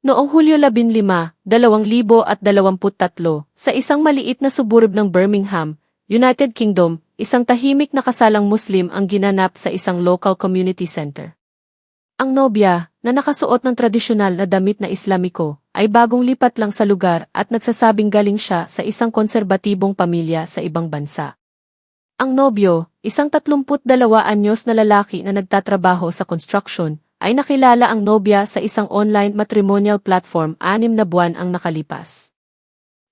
Noong Hulyo 15, 2023, sa isang maliit na suburb ng Birmingham, United Kingdom, isang tahimik na kasalang Muslim ang ginanap sa isang local community center. Ang nobya, na nakasuot ng tradisyonal na damit na Islamiko, ay bagong lipat lang sa lugar at nagsasabing galing siya sa isang konserbatibong pamilya sa ibang bansa. Ang nobyo, isang 32 anyos na lalaki na nagtatrabaho sa construction, ay nakilala ang nobya sa isang online matrimonial platform 6 na buwan ang nakalipas.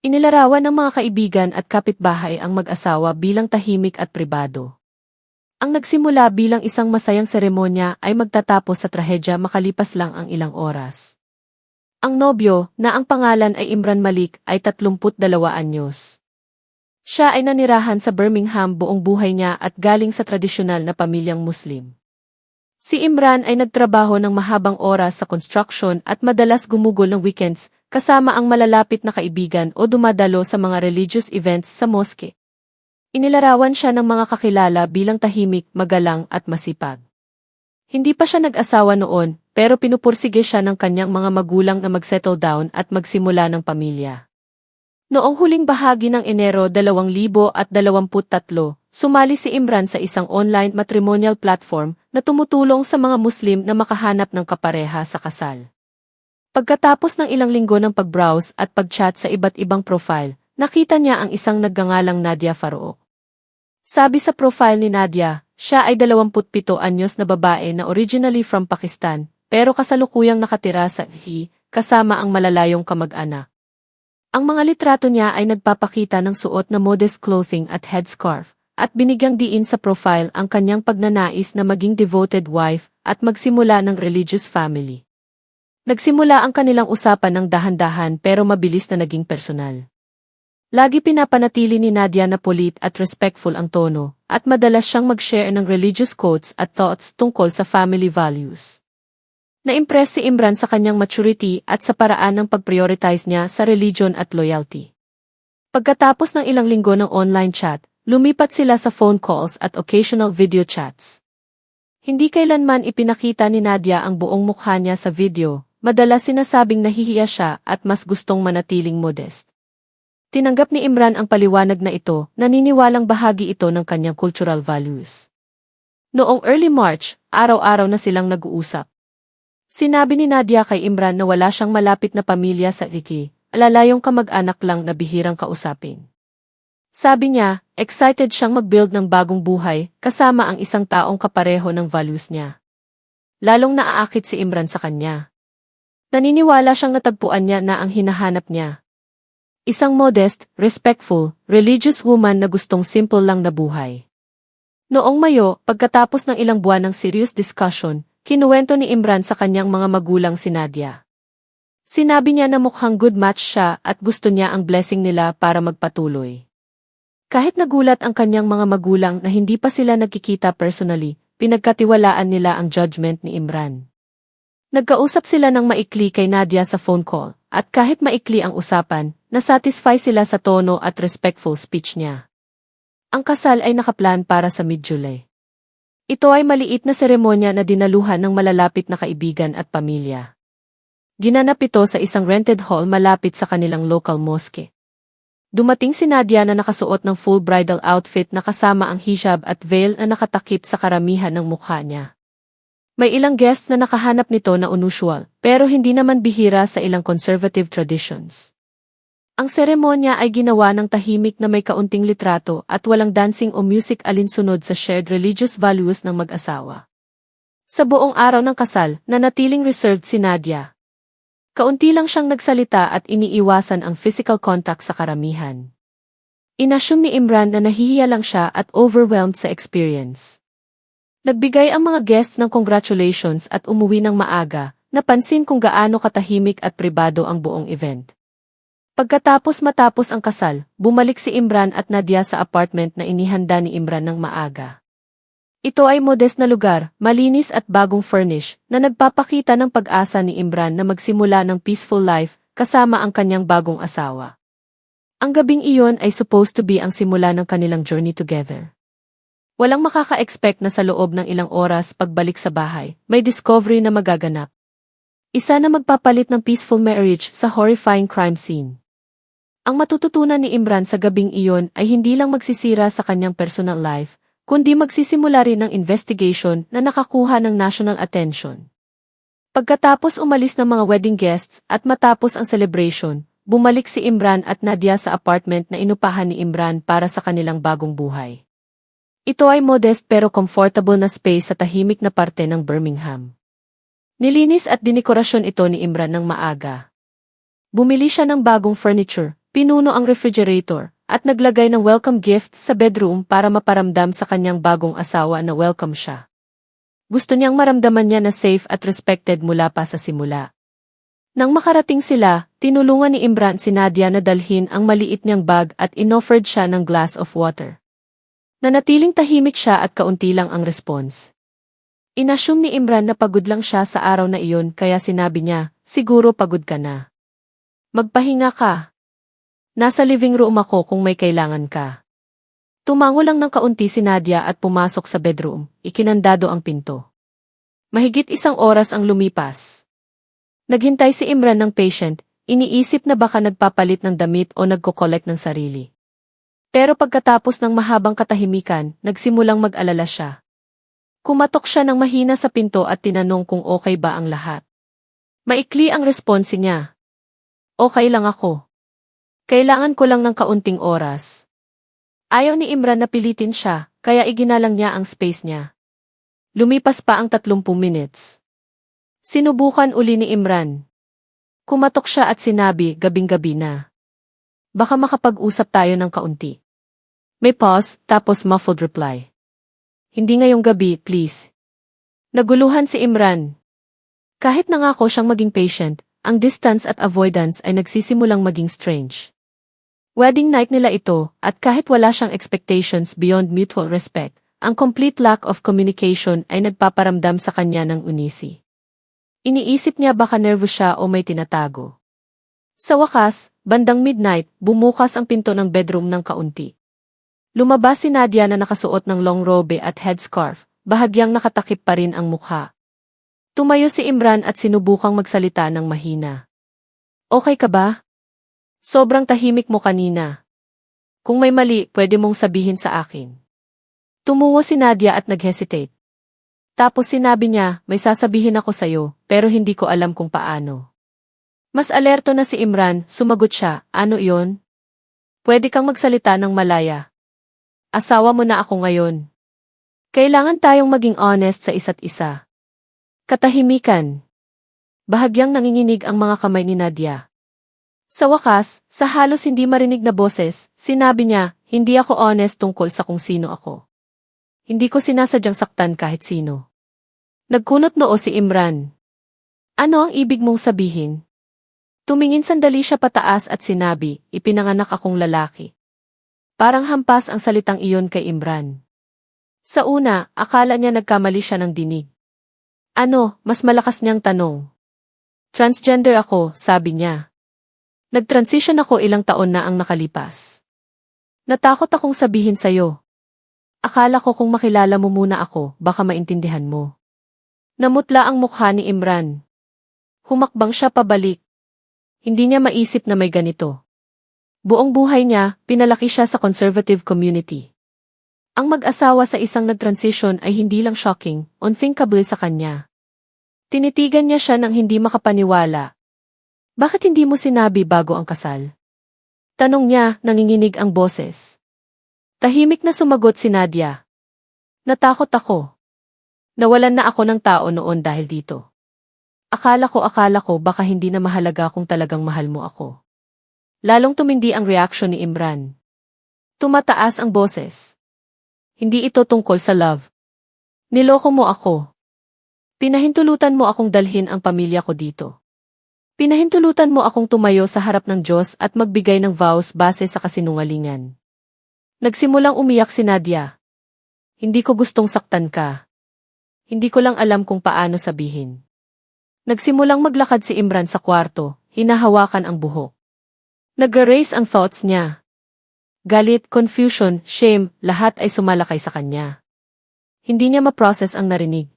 Inilarawan ng mga kaibigan at kapitbahay ang mag-asawa bilang tahimik at pribado. Ang nagsimula bilang isang masayang seremonya ay magtatapos sa trahedya makalipas lang ang ilang oras. Ang nobyo, na ang pangalan ay Imran Malik, ay 32 anyos. Siya ay nanirahan sa Birmingham buong buhay niya at galing sa tradisyonal na pamilyang Muslim. Si Imran ay nagtrabaho ng mahabang oras sa construction at madalas gumugol ng weekends kasama ang malalapit na kaibigan o dumadalo sa mga religious events sa mosque. Inilarawan siya ng mga kakilala bilang tahimik, magalang at masipag. Hindi pa siya nag-asawa noon, pero pinupursige siya ng kanyang mga magulang na mag-settle down at magsimula ng pamilya. Noong huling bahagi ng Enero 2023, sumali si Imran sa isang online matrimonial platform na tumutulong sa mga Muslim na makahanap ng kapareha sa kasal. Pagkatapos ng ilang linggo ng pag-browse at pag-chat sa iba't ibang profile, nakita niya ang isang nagngangalang Nadia Farouk. Sabi sa profile ni Nadia, siya ay 27 anyos na babae na originally from Pakistan, pero kasalukuyang nakatira sa kasama ang malalayong kamag-anak. Ang mga litrato niya ay nagpapakita ng suot na modest clothing at headscarf, at binigyang diin sa profile ang kanyang pagnanais na maging devoted wife at magsimula ng religious family. Nagsimula ang kanilang usapan ng dahan-dahan pero mabilis na naging personal. Lagi pinapanatili ni Nadia na polite at respectful ang tono, at madalas siyang mag-share ng religious quotes at thoughts tungkol sa family values. Na-impress si Imran sa kanyang maturity at sa paraan ng pag-prioritize niya sa religion at loyalty. Pagkatapos ng ilang linggo ng online chat, lumipat sila sa phone calls at occasional video chats. Hindi kailanman ipinakita ni Nadia ang buong mukha niya sa video, madalas sinasabing nahihiya siya at mas gustong manatiling modest. Tinanggap ni Imran ang paliwanag na ito, naniniwalang bahagi ito ng kanyang cultural values. Noong early March, araw-araw na silang nag-uusap. Sinabi ni Nadia kay Imran na wala siyang malapit na pamilya sa Iki, alalayong kamag-anak lang na bihirang kausapin. Sabi niya, excited siyang mag-build ng bagong buhay, kasama ang isang taong kapareho ng values niya. Lalong naaakit si Imran sa kanya. Naniniwala siyang natagpuan niya na ang hinahanap niya. Isang modest, respectful, religious woman na gustong simple lang na buhay. Noong Mayo, pagkatapos ng ilang buwan ng serious discussion, kinuwento ni Imran sa kanyang mga magulang si Nadia. Sinabi niya na mukhang good match siya at gusto niya ang blessing nila para magpatuloy. Kahit nagulat ang kanyang mga magulang na hindi pa sila nagkikita personally, pinagkatiwalaan nila ang judgment ni Imran. Nagkausap sila ng maikli kay Nadia sa phone call, at kahit maikli ang usapan, nasatisfy sila sa tono at respectful speech niya. Ang kasal ay nakaplan para sa mid-July. Ito ay maliit na seremonya na dinaluhan ng malalapit na kaibigan at pamilya. Ginanap ito sa isang rented hall malapit sa kanilang local mosque. Dumating si Nadia na nakasuot ng full bridal outfit na kasama ang hijab at veil na nakatakip sa karamihan ng mukha niya. May ilang guests na nakahanap nito na unusual, pero hindi naman bihira sa ilang conservative traditions. Ang seremonya ay ginawa ng tahimik na may kaunting litrato at walang dancing o music alinsunod sa shared religious values ng mag-asawa. Sa buong araw ng kasal, nanatiling reserved si Nadia. Kaunti lang siyang nagsalita at iniiwasan ang physical contact sa karamihan. Inasyum ni Imran na nahihiya lang siya at overwhelmed sa experience. Nagbigay ang mga guests ng congratulations at umuwi ng maaga, napansin kung gaano katahimik at pribado ang buong event. Matapos ang kasal, bumalik si Imran at Nadia sa apartment na inihanda ni Imran ng maaga. Ito ay modest na lugar, malinis at bagong furnish, na nagpapakita ng pag-asa ni Imran na magsimula ng peaceful life, kasama ang kanyang bagong asawa. Ang gabing iyon ay supposed to be ang simula ng kanilang journey together. Walang makaka-expect na sa loob ng ilang oras pagbalik sa bahay, may discovery na magaganap. Isa na magpapalit ng peaceful marriage sa horrifying crime scene. Ang matututunan ni Imran sa gabing iyon ay hindi lang magsisira sa kanyang personal life, kundi magsisimula rin ng investigation na nakakuha ng national attention. Pagkatapos umalis ng mga wedding guests at matapos ang celebration, bumalik si Imran at Nadia sa apartment na inupahan ni Imran para sa kanilang bagong buhay. Ito ay modest pero comfortable na space sa tahimik na parte ng Birmingham. Nilinis at dinikorasyon ito ni Imran ng maaga. Bumili siya ng bagong furniture, pinuno ang refrigerator, at naglagay ng welcome gift sa bedroom para maparamdam sa kanyang bagong asawa na welcome siya. Gusto niyang maramdaman niya na safe at respected mula pa sa simula. Nang makarating sila, tinulungan ni Imran si Nadia na dalhin ang maliit niyang bag at inoffered siya ng glass of water. Nanatiling tahimik siya at kaunti lang ang response. Inassume ni Imran na pagod lang siya sa araw na iyon kaya sinabi niya, siguro pagod ka na. Magpahinga ka. Nasa living room ako kung may kailangan ka. Tumango lang ng kaunti si Nadia at pumasok sa bedroom, ikinandado ang pinto. Mahigit 1 oras ang lumipas. Naghintay si Imran ng patient, iniisip na baka nagpapalit ng damit o nagko-collect ng sarili. Pero pagkatapos ng mahabang katahimikan, nagsimulang mag-alala siya. Kumatok siya ng mahina sa pinto at tinanong kung okay ba ang lahat. Maikli ang response niya. Okay lang ako. Kailangan ko lang ng kaunting oras. Ayaw ni Imran na pilitin siya, kaya iginalang niya ang space niya. Lumipas pa ang 30 minutes. Sinubukan uli ni Imran. Kumatok siya at sinabi, gabing-gabi na. Baka makapag-usap tayo ng kaunti. May pause, tapos muffled reply. Hindi ngayong gabi, please. Naguluhan si Imran. Kahit nangako siyang maging patient, ang distance at avoidance ay nagsisimulang maging strange. Wedding night nila ito, at kahit wala siyang expectations beyond mutual respect, ang complete lack of communication ay nagpaparamdam sa kanya ng unisi. Iniisip niya baka nervous siya o may tinatago. Sa wakas, bandang midnight, bumukas ang pinto ng bedroom ng kaunti. Lumabas si Nadia na nakasuot ng long robe at headscarf, bahagyang nakatakip pa rin ang mukha. Tumayo si Imran at sinubukang magsalita ng mahina. Okay ka ba? Sobrang tahimik mo kanina. Kung may mali, pwede mong sabihin sa akin. Tumuwa si Nadia at nag-hesitate. Tapos sinabi niya, may sasabihin ako sa'yo, pero hindi ko alam kung paano. Mas alerto na si Imran, sumagot siya, ano iyon? Pwede kang magsalita ng malaya. Asawa mo na ako ngayon. Kailangan tayong maging honest sa isa't isa. Katahimikan. Bahagyang nanginginig ang mga kamay ni Nadia. Sa wakas, sa halos hindi marinig na boses, sinabi niya, hindi ako honest tungkol sa kung sino ako. Hindi ko sinasadyang saktan kahit sino. Nagkunot noo si Imran. Ano ang ibig mong sabihin? Tumingin sandali siya pataas at sinabi, ipinanganak akong lalaki. Parang hampas ang salitang iyon kay Imran. Sa una, akala niya nagkamali siya ng dinig. Ano, mas malakas niyang tanong. Transgender ako, sabi niya. Nag-transition ako ilang taon na ang nakalipas. Natakot akong sabihin sa'yo. Akala ko kung makilala mo muna ako, baka maintindihan mo. Namutla ang mukha ni Imran. Humakbang siya pabalik. Hindi niya maisip na may ganito. Buong buhay niya, pinalaki siya sa conservative community. Ang mag-asawa sa isang nag-transition ay hindi lang shocking, unthinkable sa kanya. Tinitigan niya siya nang hindi makapaniwala. Bakit hindi mo sinabi bago ang kasal? Tanong niya, nanginginig ang boses. Tahimik na sumagot si Nadia. Natakot ako. Nawalan na ako ng tao noon dahil dito. Akala ko baka hindi na mahalaga kung talagang mahal mo ako. Lalong tumindi ang reaksyon ni Imran. Tumataas ang boses. Hindi ito tungkol sa love. Niloko mo ako. Pinahintulutan mo akong dalhin ang pamilya ko dito. Pinahintulutan mo akong tumayo sa harap ng Diyos at magbigay ng vows base sa kasinungalingan. Nagsimulang umiyak si Nadia. Hindi ko gustong saktan ka. Hindi ko lang alam kung paano sabihin. Nagsimulang maglakad si Imran sa kwarto, hinahawakan ang buhok. Nag-erase ang thoughts niya. Galit, confusion, shame, lahat ay sumalakay sa kanya. Hindi niya ma-process ang narinig.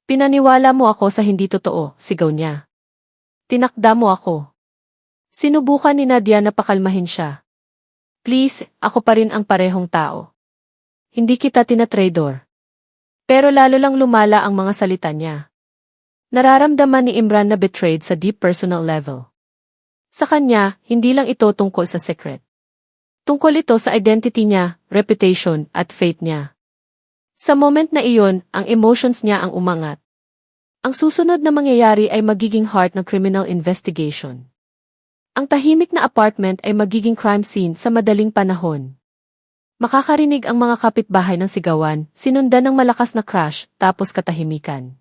Pinaniwala mo ako sa hindi totoo, sigaw niya. Tinakda mo ako. Sinubukan ni Nadia na pakalmahin siya. Please, ako pa rin ang parehong tao. Hindi kita tinatraidor. Pero lalo lang lumala ang mga salita niya. Nararamdaman ni Imran na betrayed sa deep personal level. Sa kanya, hindi lang ito tungkol sa secret. Tungkol ito sa identity niya, reputation, at faith niya. Sa moment na iyon, ang emotions niya ang umangat. Ang susunod na mangyayari ay magiging heart ng criminal investigation. Ang tahimik na apartment ay magiging crime scene sa madaling panahon. Makakarinig ang mga kapitbahay ng sigawan, sinundan ng malakas na crash, tapos katahimikan.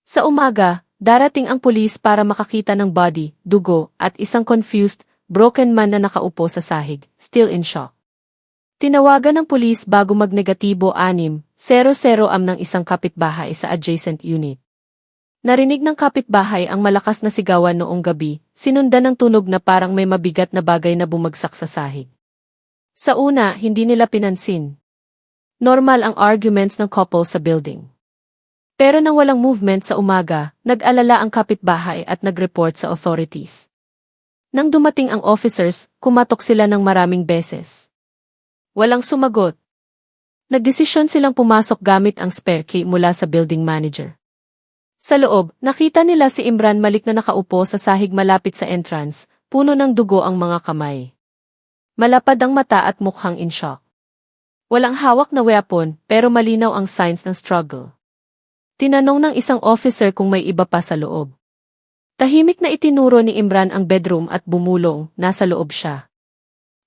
Sa umaga, darating ang pulis para makakita ng body, dugo, at isang confused, broken man na nakaupo sa sahig, still in shock. Tinawagan ng pulis bago magnegatibo 6-0 ng isang kapitbahay sa adjacent unit. Narinig ng kapitbahay ang malakas na sigawan noong gabi, sinundan ng tunog na parang may mabigat na bagay na bumagsak sa sahig. Sa una, hindi nila pinansin. Normal ang arguments ng couple sa building. Pero nang walang movement sa umaga, nag-alala ang kapitbahay at nag-report sa authorities. Nang dumating ang officers, kumatok sila ng maraming beses. Walang sumagot. Nagdesisyon silang pumasok gamit ang spare key mula sa building manager. Sa loob, nakita nila si Imran Malik na nakaupo sa sahig malapit sa entrance, puno ng dugo ang mga kamay. Malapad ang mata at mukhang in shock. Walang hawak na weapon, pero malinaw ang signs ng struggle. Tinanong ng isang officer kung may iba pa sa loob. Tahimik na itinuro ni Imran ang bedroom at bumulong, nasa loob siya.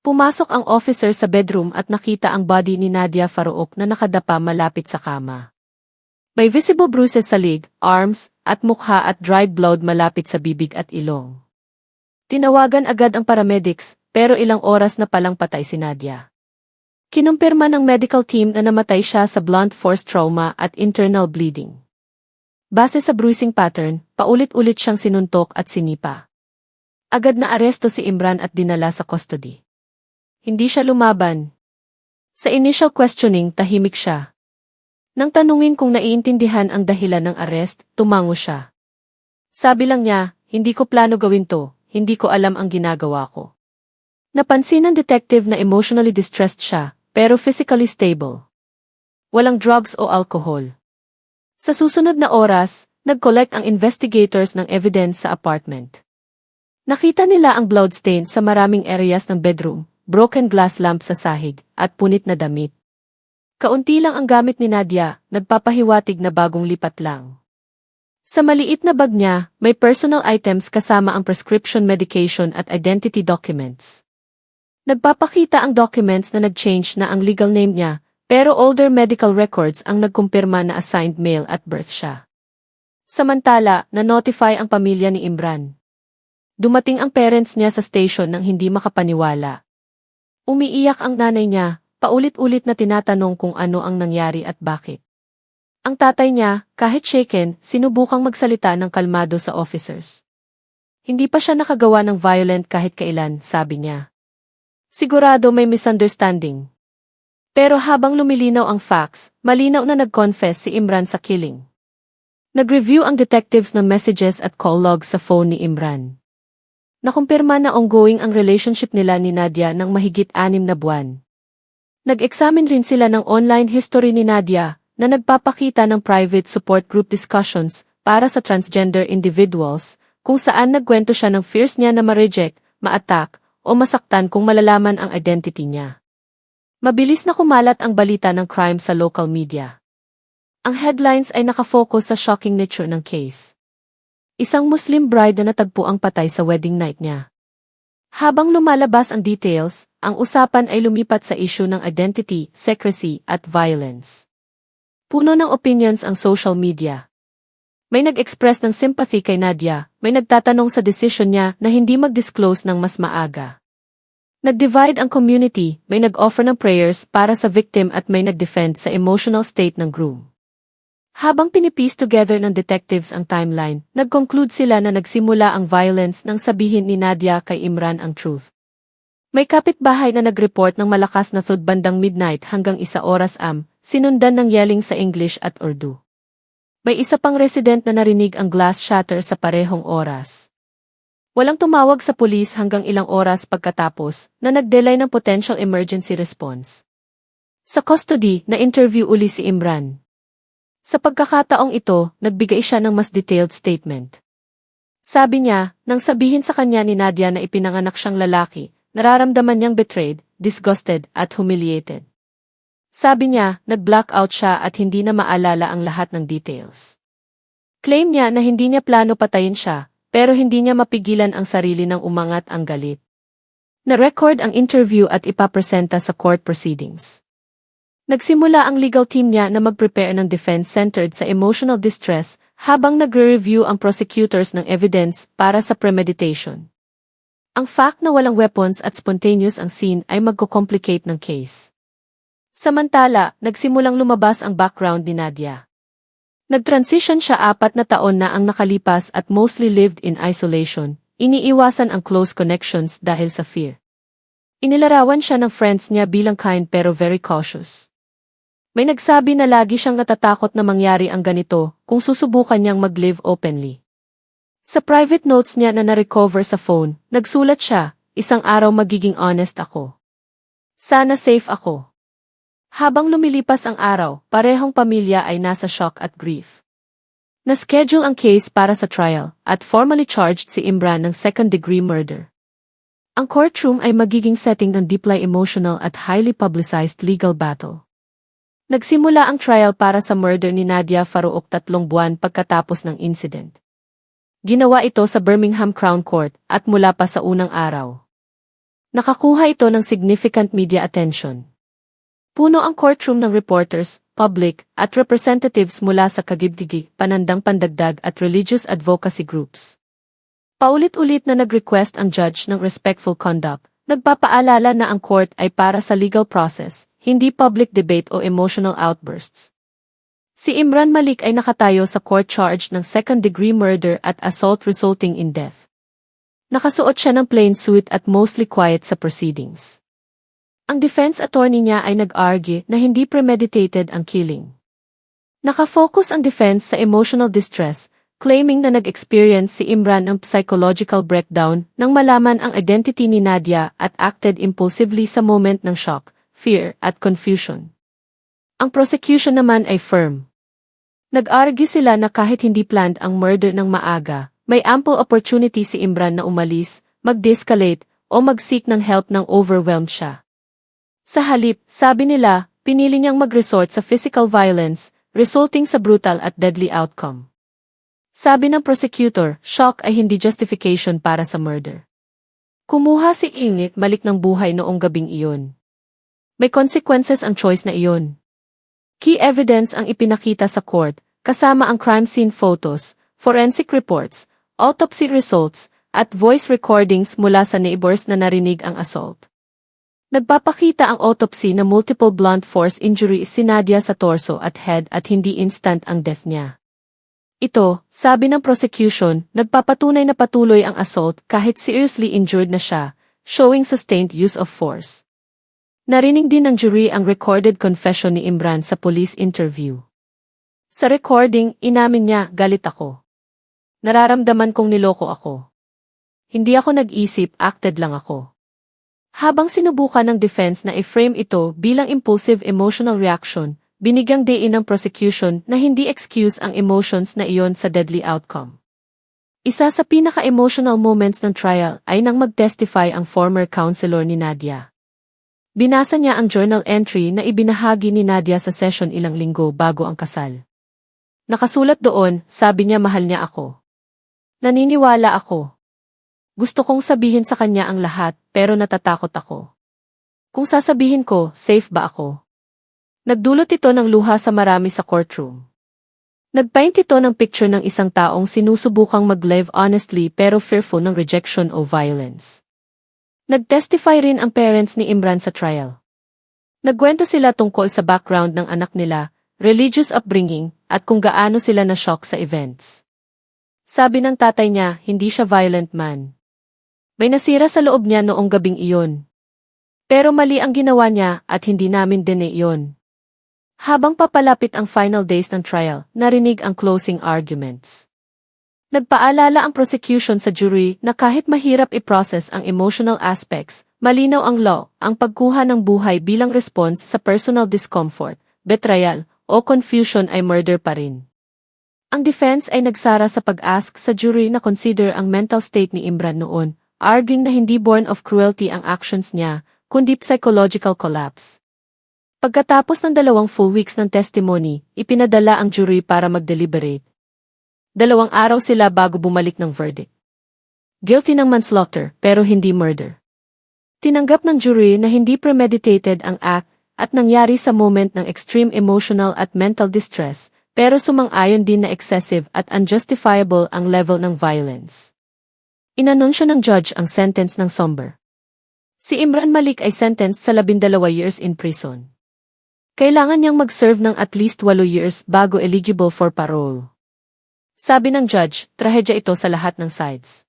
Pumasok ang officer sa bedroom at nakita ang body ni Nadia Farouk na nakadapa malapit sa kama. May visible bruises sa leg, arms, at mukha at dried blood malapit sa bibig at ilong. Tinawagan agad ang paramedics, pero ilang oras na palang patay si Nadia. Kinumpirma ng medical team na namatay siya sa blunt force trauma at internal bleeding. Base sa bruising pattern, paulit-ulit siyang sinuntok at sinipa. Agad na aresto si Imran at dinala sa custody. Hindi siya lumaban. Sa initial questioning, tahimik siya. Nang tanungin kung naiintindihan ang dahilan ng arrest, tumango siya. Sabi lang niya, hindi ko plano gawin to, hindi ko alam ang ginagawa ko. Napansin ng detective na emotionally distressed siya, pero physically stable. Walang drugs o alcohol. Sa susunod na oras, nag-collect ang investigators ng evidence sa apartment. Nakita nila ang bloodstain sa maraming areas ng bedroom, broken glass lamp sa sahig, at punit na damit. Kaunti lang ang gamit ni Nadia, nagpapahiwatig na bagong lipat lang. Sa maliit na bag niya, may personal items kasama ang prescription medication at identity documents. Nagpapakita ang documents na nag-change na ang legal name niya, pero older medical records ang nagkumpirma na assigned male at birth siya. Samantala, na-notify ang pamilya ni Imran. Dumating ang parents niya sa station nang hindi makapaniwala. Umiiyak ang nanay niya, paulit-ulit na tinatanong kung ano ang nangyari at bakit. Ang tatay niya, kahit shaken, sinubukang magsalita ng kalmado sa officers. Hindi pa siya nakagawa ng violent kahit kailan, sabi niya. Sigurado may misunderstanding. Pero habang lumilinaw ang facts, malinaw na nag-confess si Imran sa killing. Nag-review ang detectives ng messages at call logs sa phone ni Imran. Nakumpirma na ongoing ang relationship nila ni Nadia ng mahigit 6 na buwan. Nag-examine rin sila ng online history ni Nadia na nagpapakita ng private support group discussions para sa transgender individuals kung saan nagkwento siya ng fears niya na ma-reject, ma-attack, o masaktan kung malalaman ang identity niya. Mabilis na kumalat ang balita ng crime sa local media. Ang headlines ay nakafocus sa shocking nature ng case. Isang Muslim bride na natagpo ang patay sa wedding night niya. Habang lumalabas ang details, ang usapan ay lumipat sa issue ng identity, secrecy, at violence. Puno ng opinions ang social media. May nag-express ng sympathy kay Nadia, may nagtatanong sa decision niya na hindi mag-disclose ng mas maaga. Nag-divide ang community, may nag-offer ng prayers para sa victim at may nag-defend sa emotional state ng groom. Habang pinipiece together ng detectives ang timeline, nag-conclude sila na nagsimula ang violence nang sabihin ni Nadia kay Imran ang truth. May kapitbahay na nag-report ng malakas na thud bandang midnight hanggang 1 oras sinundan ng yelling sa English at Urdu. May isa pang resident na narinig ang glass shatter sa parehong oras. Walang tumawag sa pulis hanggang ilang oras pagkatapos na nag-delay ng potential emergency response. Sa custody, na-interview uli si Imran. Sa pagkakataong ito, nagbigay siya ng mas detailed statement. Sabi niya, nang sabihin sa kanya ni Nadia na ipinanganak siyang lalaki, nararamdaman niyang betrayed, disgusted, at humiliated. Sabi niya, nag-blackout siya at hindi na maalala ang lahat ng details. Claim niya na hindi niya plano patayin siya, pero hindi niya mapigilan ang sarili ng umangat ang galit. Na-record ang interview at ipapresenta sa court proceedings. Nagsimula ang legal team niya na mag-prepare ng defense centered sa emotional distress habang nagre-review ang prosecutors ng evidence para sa premeditation. Ang fact na walang weapons at spontaneous ang scene ay magko-complicate ng case. Samantala, nagsimulang lumabas ang background ni Nadia. Nag-transition siya 4 na taon na ang nakalipas at mostly lived in isolation, iniiwasan ang close connections dahil sa fear. Inilarawan siya ng friends niya bilang kind pero very cautious. May nagsabi na lagi siyang natatakot na mangyari ang ganito kung susubukan niyang mag-live openly. Sa private notes niya na na-recover sa phone, nagsulat siya, isang araw magiging honest ako. Sana safe ako. Habang lumilipas ang araw, parehong pamilya ay nasa shock at grief. Na-schedule ang case para sa trial at formally charged si Imran ng second-degree murder. Ang courtroom ay magiging setting ng deeply emotional at highly publicized legal battle. Nagsimula ang trial para sa murder ni Nadia Farouk 3 buwan pagkatapos ng incident. Ginawa ito sa Birmingham Crown Court at mula pa sa unang araw. Nakakuha ito ng significant media attention. Puno ang courtroom ng reporters, public, at representatives mula sa kagibdigi, panandang pandagdag at religious advocacy groups. Paulit-ulit na nag-request ang judge ng respectful conduct, nagpapaalala na ang court ay para sa legal process, hindi public debate o emotional outbursts. Si Imran Malik ay nakatayo sa court charge ng second-degree murder at assault resulting in death. Nakasuot siya ng plain suit at mostly quiet sa proceedings. Ang defense attorney niya ay nag-argue na hindi premeditated ang killing. Nakafocus ang defense sa emotional distress, claiming na nag-experience si Imran ng psychological breakdown nang malaman ang identity ni Nadia at acted impulsively sa moment ng shock, fear, at confusion. Ang prosecution naman ay firm. Nag-argue sila na kahit hindi planned ang murder ng maaga, may ample opportunity si Imran na umalis, mag-de-escalate, o mag-seek ng help nang overwhelmed siya. Sa halip, sabi nila, pinili niyang mag-resort sa physical violence, resulting sa brutal at deadly outcome. Sabi ng prosecutor, shock ay hindi justification para sa murder. Kumuha si Imran Malik ng buhay noong gabing iyon. May consequences ang choice na iyon. Key evidence ang ipinakita sa court, kasama ang crime scene photos, forensic reports, autopsy results, at voice recordings mula sa neighbors na narinig ang assault. Nagpapakita ang autopsy na multiple blunt force injury si Nadia sa torso at head at hindi instant ang death niya. Ito, sabi ng prosecution, nagpapatunay na patuloy ang assault kahit seriously injured na siya, showing sustained use of force. Narinig din ng jury ang recorded confession ni Imran sa police interview. Sa recording, inamin niya, galit ako. Nararamdaman kong niloko ako. Hindi ako nag-isip, acted lang ako. Habang sinubukan ng defense na i-frame ito bilang impulsive emotional reaction, binigyang diin ng prosecution na hindi excuse ang emotions na iyon sa deadly outcome. Isa sa pinaka-emotional moments ng trial ay nang mag-testify ang former counselor ni Nadia. Binasa niya ang journal entry na ibinahagi ni Nadia sa session ilang linggo bago ang kasal. Nakasulat doon, sabi niya mahal niya ako. Naniniwala ako. Gusto kong sabihin sa kanya ang lahat, pero natatakot ako. Kung sasabihin ko, safe ba ako? Nagdulot ito ng luha sa marami sa courtroom. Nagpaint ito ng picture ng isang taong sinusubukang mag-live honestly pero fearful ng rejection o violence. Nag-testify rin ang parents ni Imran sa trial. Nagkwento sila tungkol sa background ng anak nila, religious upbringing, at kung gaano sila na-shock sa events. Sabi ng tatay niya, hindi siya violent man. May nasira sa loob niya noong gabing iyon. Pero mali ang ginawa niya at hindi namin dine iyon. Habang papalapit ang final days ng trial, narinig ang closing arguments. Nagpaalala ang prosecution sa jury na kahit mahirap i-process ang emotional aspects, malinaw ang law, ang pagkuha ng buhay bilang response sa personal discomfort, betrayal, o confusion ay murder pa rin. Ang defense ay nagsara sa pag-ask sa jury na consider ang mental state ni Imran noon, arguing na hindi born of cruelty ang actions niya, kundi psychological collapse. Pagkatapos ng 2 full weeks ng testimony, ipinadala ang jury para mag-deliberate. 2 araw sila bago bumalik ng verdict. Guilty ng manslaughter pero hindi murder. Tinanggap ng jury na hindi premeditated ang act at nangyari sa moment ng extreme emotional at mental distress, pero sumang-ayon din na excessive at unjustifiable ang level ng violence. Inanunsyo ng judge ang sentence ng somber. Si Imran Malik ay sentenced sa 12 years in prison. Kailangan niyang mag-serve ng at least 8 years bago eligible for parole. Sabi ng judge, trahedya ito sa lahat ng sides.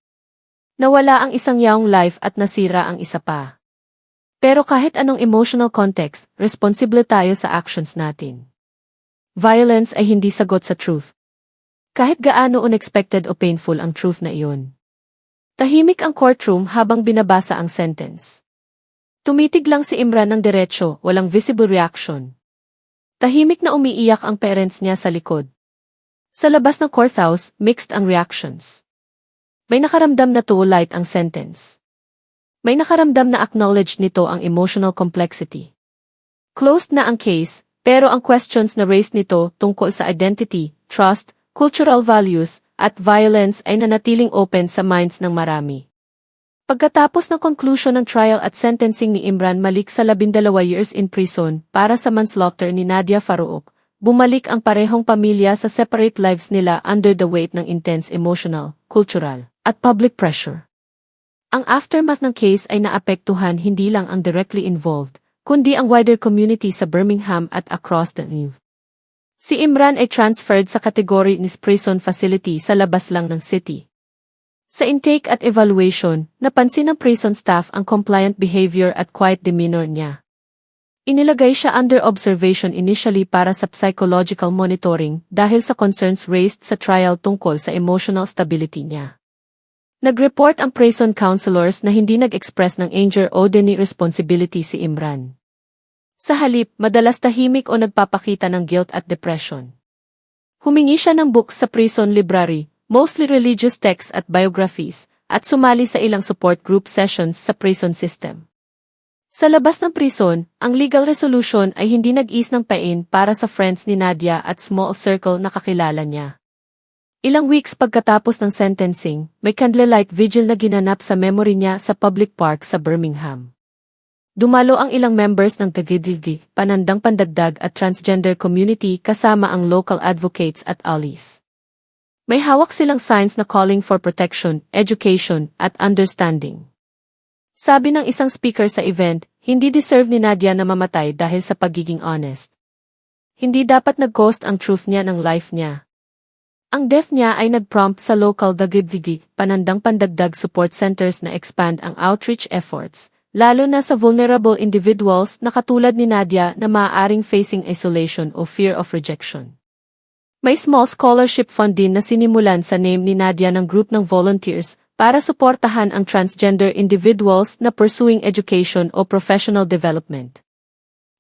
Nawala ang isang yaong life at nasira ang isa pa. Pero kahit anong emotional context, responsible tayo sa actions natin. Violence ay hindi sagot sa truth. Kahit gaano unexpected o painful ang truth na iyon. Tahimik ang courtroom habang binabasa ang sentence. Tumitig lang si Imran ng diretsyo, walang visible reaction. Tahimik na umiiyak ang parents niya sa likod. Sa labas ng courthouse, mixed ang reactions. May nakaramdam na too light ang sentence. May nakaramdam na acknowledge nito ang emotional complexity. Closed na ang case, pero ang questions na raised nito tungkol sa identity, trust, cultural values, at violence ay nanatiling open sa minds ng marami. Pagkatapos ng conclusion ng trial at sentencing ni Imran Malik sa 12 years in prison para sa manslaughter ni Nadia Farouk, bumalik ang parehong pamilya sa separate lives nila under the weight ng intense emotional, cultural, at public pressure. Ang aftermath ng case ay naapektuhan hindi lang ang directly involved, kundi ang wider community sa Birmingham at across the EU. Si Imran ay transferred sa category ni prison facility sa labas lang ng city. Sa intake at evaluation, napansin ng prison staff ang compliant behavior at quiet demeanor niya. Inilagay siya under observation initially para sa psychological monitoring dahil sa concerns raised sa trial tungkol sa emotional stability niya. Nag-report ang prison counselors na hindi nag-express ng anger o any responsibility si Imran. Sa halip, madalas tahimik o nagpapakita ng guilt at depression. Humingi siya ng books sa prison library, mostly religious texts at biographies, at sumali sa ilang support group sessions sa prison system. Sa labas ng prison, ang legal resolution ay hindi nag-is ng pain para sa friends ni Nadia at small circle na kakilala niya. Ilang weeks pagkatapos ng sentencing, may candlelight vigil na ginanap sa memory niya sa public park sa Birmingham. Dumalo ang ilang members ng Tagidigi, Panandang Pandagdag at transgender community kasama ang local advocates at allies. May hawak silang signs na calling for protection, education, at understanding. Sabi ng isang speaker sa event, hindi deserve ni Nadia na mamatay dahil sa pagiging honest. Hindi dapat nag-cost ang truth niya ng life niya. Ang death niya ay nag-prompt sa local Dagibdigi, Panandang Pandagdag support centers na expand ang outreach efforts, lalo na sa vulnerable individuals na katulad ni Nadia na maaaring facing isolation o fear of rejection. May small scholarship fund din na sinimulan sa name ni Nadia ng group ng volunteers para suportahan ang transgender individuals na pursuing education o professional development.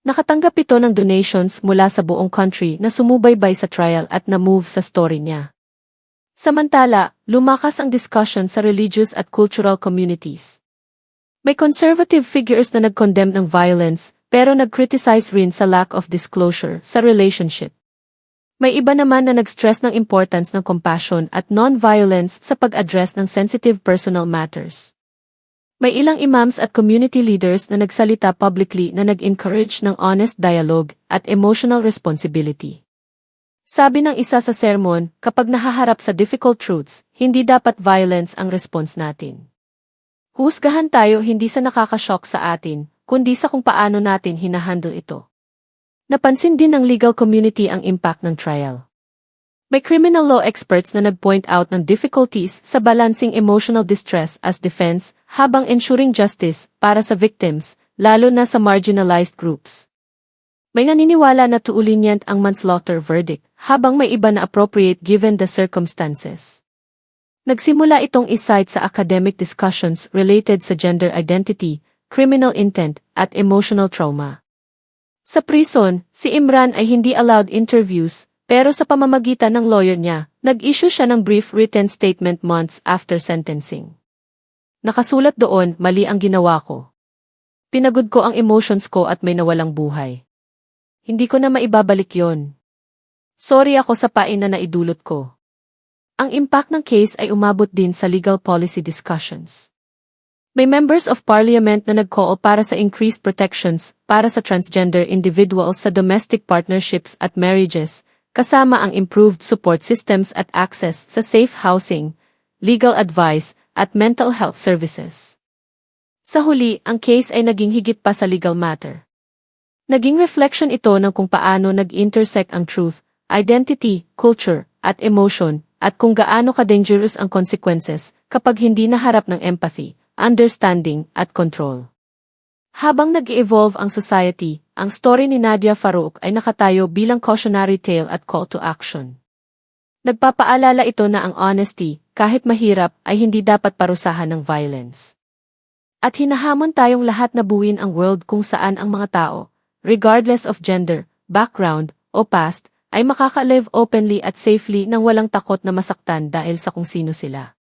Nakatanggap ito ng donations mula sa buong country na sumubaybay sa trial at na-move sa story niya. Samantala, lumakas ang discussion sa religious at cultural communities. May conservative figures na nag-condemn ng violence, pero nag-criticize rin sa lack of disclosure sa relationship. May iba naman na nag-stress ng importance ng compassion at non-violence sa pag-address ng sensitive personal matters. May ilang imams at community leaders na nagsalita publicly na nag-encourage ng honest dialogue at emotional responsibility. Sabi ng isa sa sermon, kapag nahaharap sa difficult truths, hindi dapat violence ang response natin. Husgahan tayo hindi sa nakakashock sa atin, kundi sa kung paano natin hinahandle ito. Napansin din ng legal community ang impact ng trial. May criminal law experts na nag-point out ng difficulties sa balancing emotional distress as defense habang ensuring justice para sa victims, lalo na sa marginalized groups. May naniniwala na too lenient ang manslaughter verdict habang may iba na appropriate given the circumstances. Nagsimula itong isite sa academic discussions related sa gender identity, criminal intent, at emotional trauma. Sa prison, si Imran ay hindi allowed interviews, pero sa pamamagitan ng lawyer niya, nag-issue siya ng brief written statement months after sentencing. Nakasulat doon, mali ang ginawa ko. Pinagod ko ang emotions ko at may nawalang buhay. Hindi ko na maibabalik yon. Sorry ako sa pain na naidulot ko. Ang impact ng case ay umabot din sa legal policy discussions. May members of parliament na nag-call para sa increased protections para sa transgender individuals sa domestic partnerships at marriages, kasama ang improved support systems at access sa safe housing, legal advice, at mental health services. Sa huli, ang case ay naging higit pa sa legal matter. Naging reflection ito ng kung paano nag-intersect ang truth, identity, culture, at emotion, at kung gaano ka-dangerous ang consequences kapag hindi naharap ng empathy, understanding, at control. Habang nag-evolve ang society, ang story ni Nadia Farouk ay nakatayo bilang cautionary tale at call to action. Nagpapaalala ito na ang honesty, kahit mahirap, ay hindi dapat parusahan ng violence. At hinahamon tayong lahat na buuin ang world kung saan ang mga tao, regardless of gender, background, o past, ay makaka-live openly at safely nang walang takot na masaktan dahil sa kung sino sila.